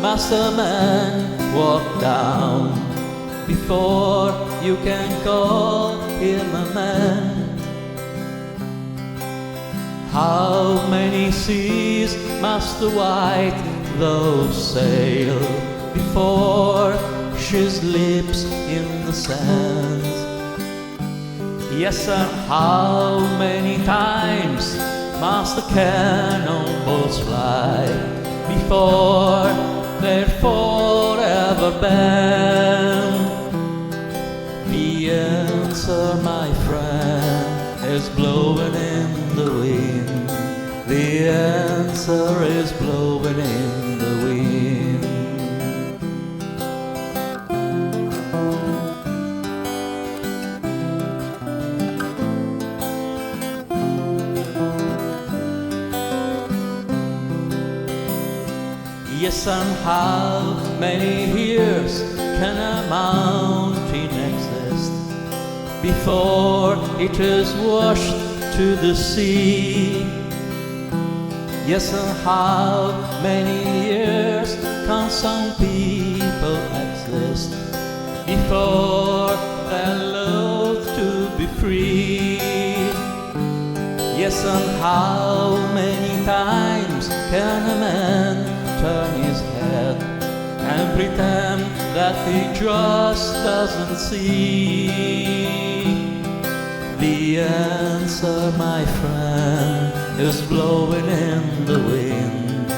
must a man walk down before you can call him a man? How many seas must the white dove sail before she slips in the sand? Yes, and how many times must the cannonballs fly before they're forever banned? The answer, my friend, is blowing in the wind. The answer is blowing in the wind. Yes, and how many years can a mountain exist before it is washed to the sea? Yes, and how many years can some people exist before they're loath to be free? Yes, and how many times can a man turn his head and pretend that he just doesn't see? The answer, my friend, is blowing in the wind.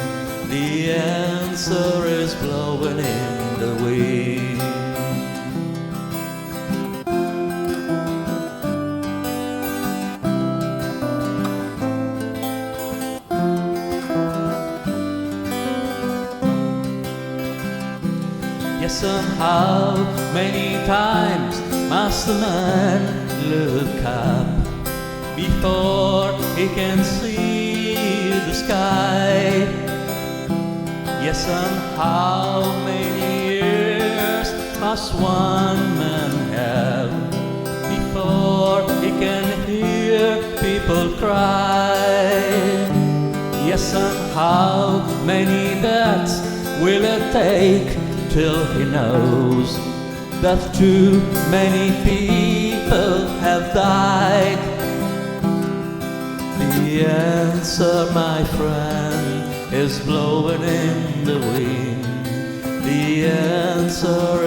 The answer is blowing in the wind. Yes, and how many times must a man look up before he can see the sky? Yes, and how many years must one man have before he can hear people cry? Yes, and how many deaths will it take till he knows that too many people have died? The answer, my friend, is blowing in the wind. The answer